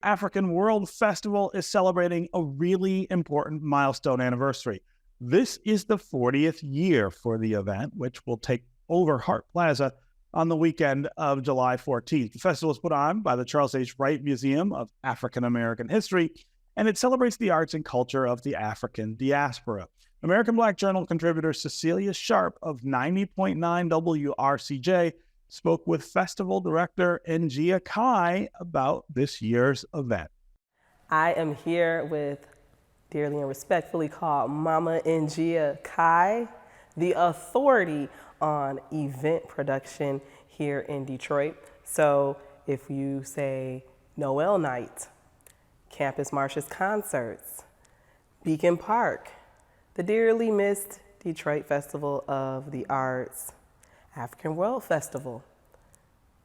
African World Festival is celebrating a really important milestone anniversary. This is the 40th year for the event, which will take over Hart Plaza on the weekend of July 14th. The festival is put on by the Charles H. Wright Museum of African American History, and it celebrates the arts and culture of the African diaspora. American Black Journal contributor Cecilia Sharp of 90.9 WRCJ spoke with festival director Njia Kai about this year's event. I am here with dearly and respectfully called Mama Njia Kai, the authority on event production here in Detroit. So if you say Noel Night, Campus Marches concerts, Beacon Park, the dearly missed Detroit Festival of the Arts, African World Festival,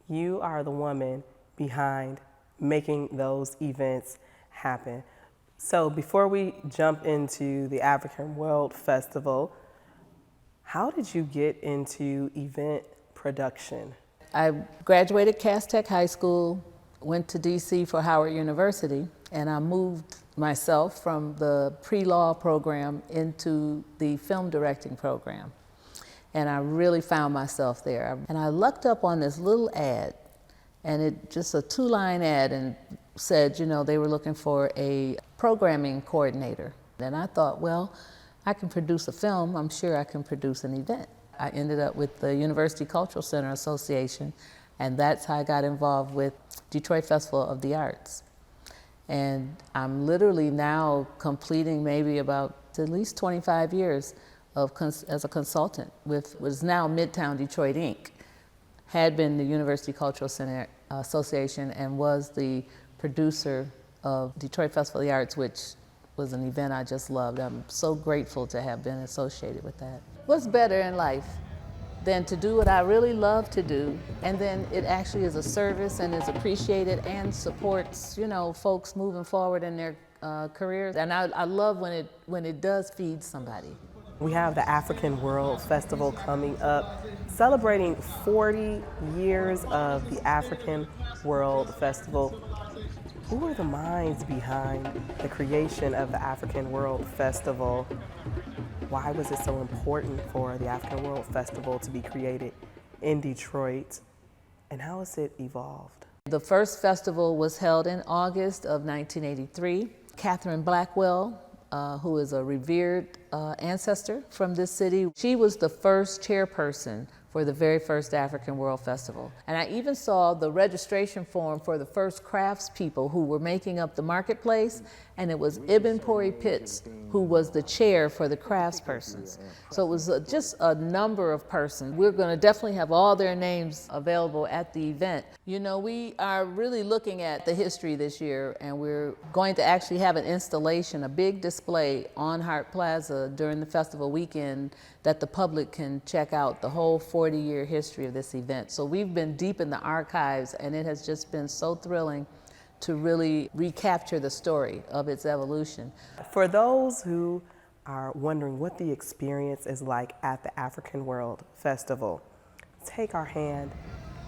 you are the woman behind making those events happen. So before we jump into the African World Festival, how did you get into event production? I graduated Cass Tech High School, went to DC for Howard University, and I moved myself from the pre-law program into the film directing program. And I really found myself there. And I looked up on this little ad, and it just a 2-line ad, and said, you know, they were looking for a programming coordinator. And I thought, well, I can produce a film, I'm sure I can produce an event. I ended up with the University Cultural Center Association, and that's how I got involved with Detroit Festival of the Arts. And I'm literally now completing maybe about at least 25 years as a consultant with what is now Midtown Detroit, Inc., had been the University Cultural Center Association, and was the producer of Detroit Festival of the Arts, which was an event I just loved. I'm so grateful to have been associated with that. What's better in life than to do what I really love to do, and then it actually is a service and is appreciated and supports, you know, folks moving forward in their careers. And I love when it does feed somebody. We have the African World Festival coming up, celebrating 40 years of the African World Festival. Who are the minds behind the creation of the African World Festival? Why was it so important for the African World Festival to be created in Detroit? And how has it evolved? The first festival was held in August of 1983. Catherine Blackwell, who is a revered ancestor from this city, she was the first chairperson for the very first African World Festival. And I even saw the registration form for the first craftspeople who were making up the marketplace, and it was Ibn Pori Pitts who was the chair for the craftspersons. So it was just a number of persons. We're going to definitely have all their names available at the event. You know, we are really looking at the history this year, and we're going to actually have an installation, a big display on Hart Plaza during the festival weekend that the public can check out the whole 40-year history of this event. So we've been deep in the archives, and it has just been so thrilling to really recapture the story of its evolution. For those who are wondering what the experience is like at the African World Festival, take our hand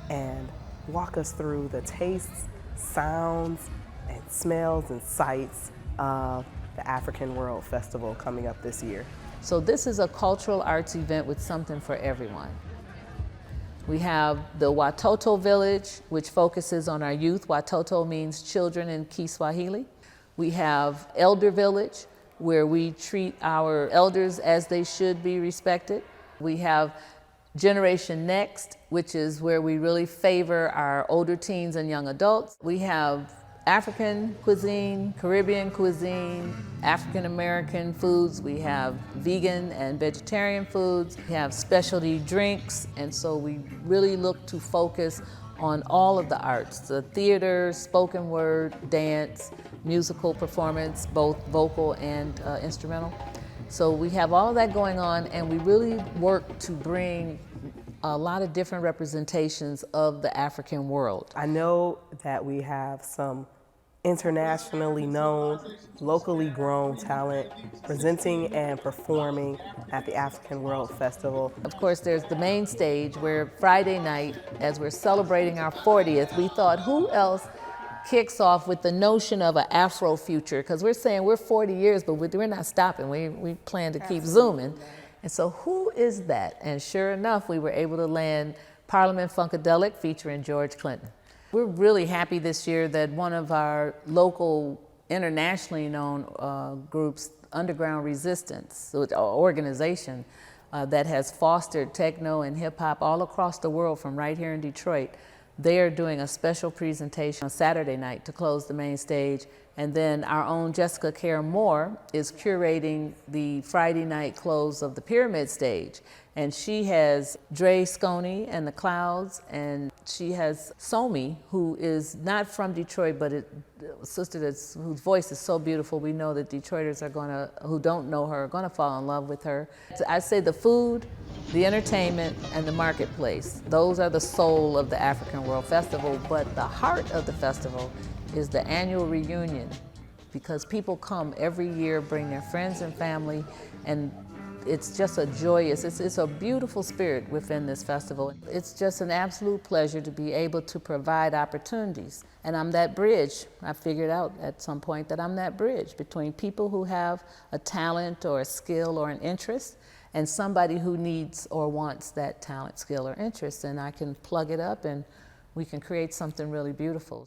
and walk us through the tastes, sounds, and smells and sights of the African World Festival coming up this year. So this is a cultural arts event with something for everyone. We have the Watoto Village, which focuses on our youth. Watoto means children in Kiswahili. We have Elder Village, where we treat our elders as they should be respected. We have Generation Next, which is where we really favor our older teens and young adults. We have African cuisine, Caribbean cuisine, African American foods. We have vegan and vegetarian foods. We have specialty drinks, and so we really look to focus on all of the arts, the theater, spoken word, dance, musical performance, both vocal and instrumental. So we have all of that going on, and we really work to bring a lot of different representations of the African world. I know that we have some internationally known, locally grown talent presenting and performing at the African World Festival. Of course, there's the main stage where Friday night, as we're celebrating our 40th, we thought, who else kicks off with the notion of an Afro future, because we're saying we're 40 years, but we're not stopping. We plan to keep zooming. And so who is that? And sure enough, we were able to land Parliament Funkadelic featuring George Clinton. We're really happy this year that one of our local, internationally known groups, Underground Resistance, organization that has fostered techno and hip hop all across the world from right here in Detroit. They are doing a special presentation on Saturday night to close the main stage. And then our own Jessica Care Moore is curating the Friday night close of the Pyramid stage. And she has Dre Sconey and the Clouds, and she has Somi, who is not from Detroit, but a sister whose voice is so beautiful. We know that Detroiters who don't know her, are gonna fall in love with her. I say the food, the entertainment, and the marketplace. Those are the soul of the African World Festival, but the heart of the festival is the annual reunion, because people come every year, bring their friends and family, and it's just a joyous, it's a beautiful spirit within this festival. It's just an absolute pleasure to be able to provide opportunities. And I'm that bridge. I figured out at some point that I'm that bridge between people who have a talent or a skill or an interest and somebody who needs or wants that talent, skill, or interest. And I can plug it up and we can create something really beautiful.